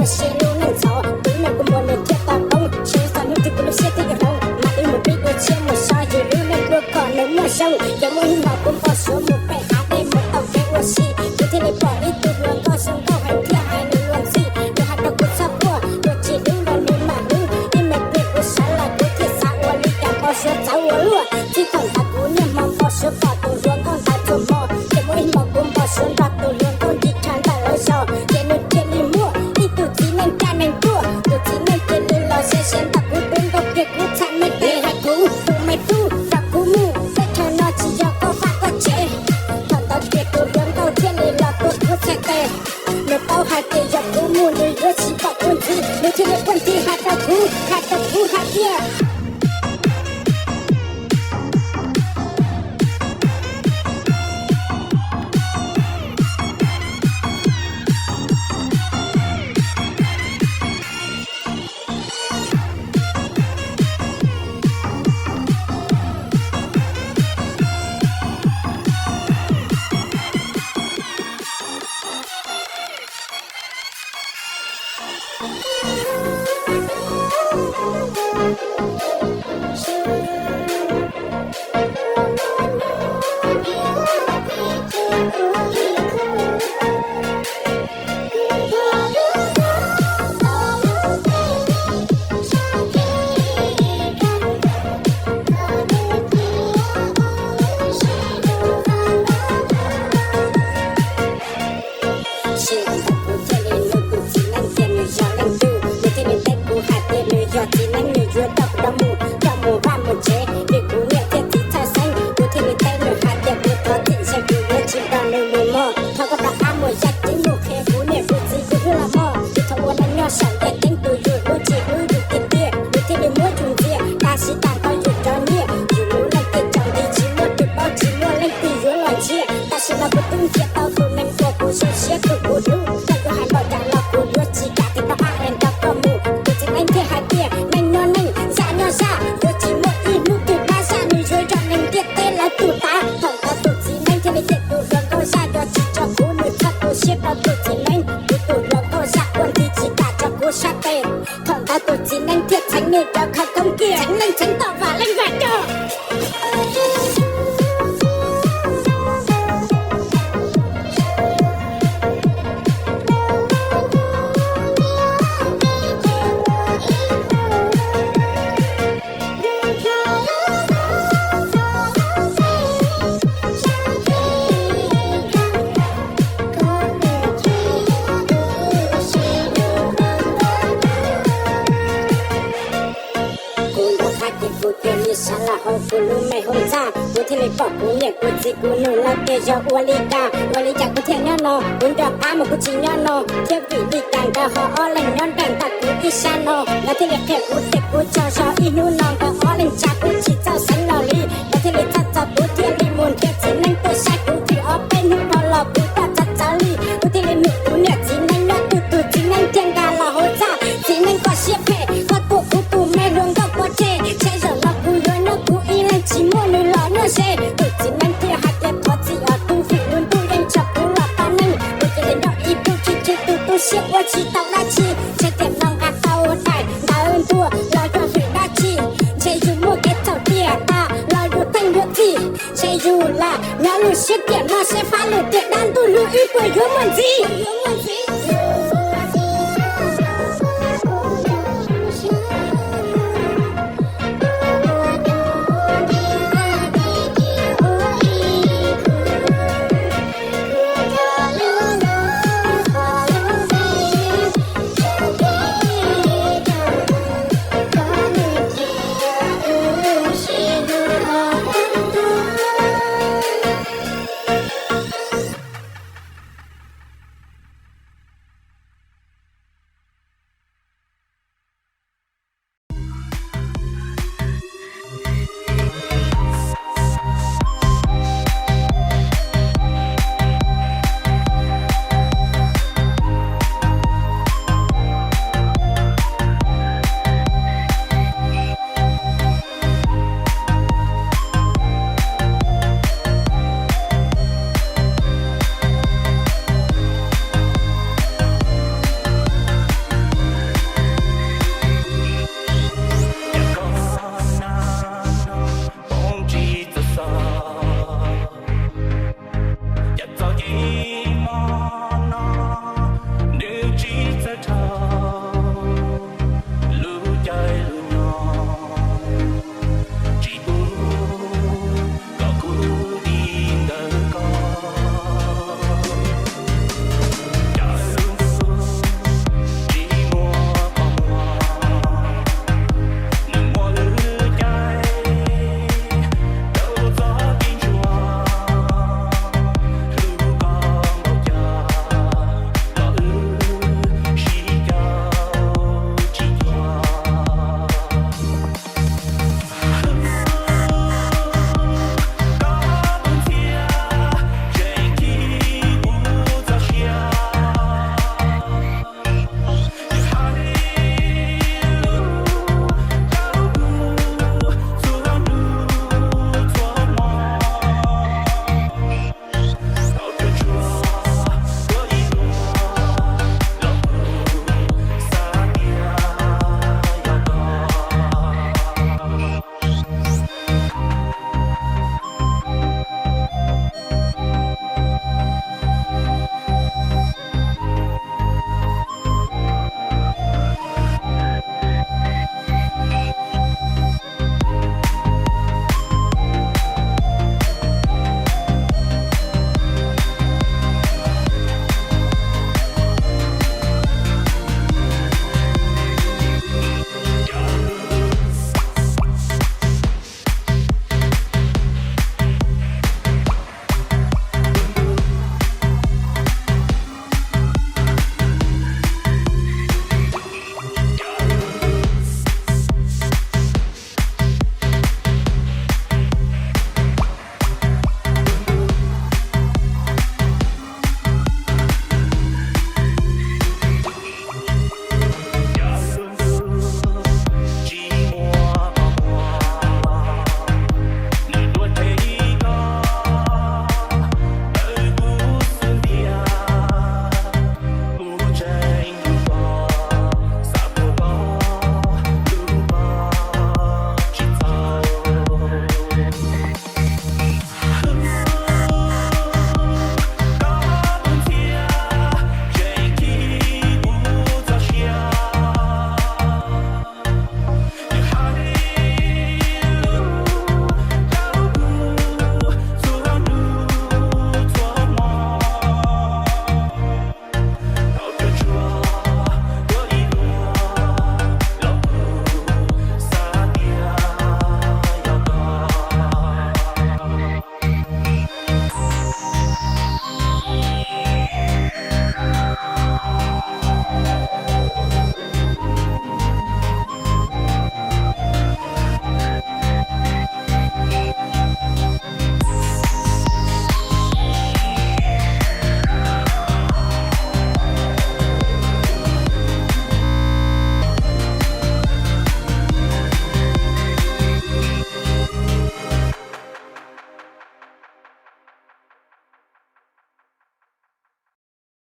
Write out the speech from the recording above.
我写路能走，对面我莫能贴到东，写上路的不能写的个龙，马里我比我切莫少一路能多可能莫生，也莫一毛不保守莫被哈的莫到给我洗，昨天你保一度乱高声高喊天还能乱起，我还到不超过，我记路了你马路，你没被我杀了，昨天杀我你敢保守找我路，最痛他不念毛保守保动乱刚打做梦，也莫一毛不保守打动乱刚地产打了手，也能天里莫。先打不动都别哭，才没得还哭，不没哭，打不木，在看那只要我发个钱，看到别个人到天里了，多哭才得，那包还得要不木，你热气把问题，你天的问题还在哭，还在哭还别。Hãy subscribe cho kênh Ghiền Mì Gõ để không bỏ lỡ những video hấp dẫn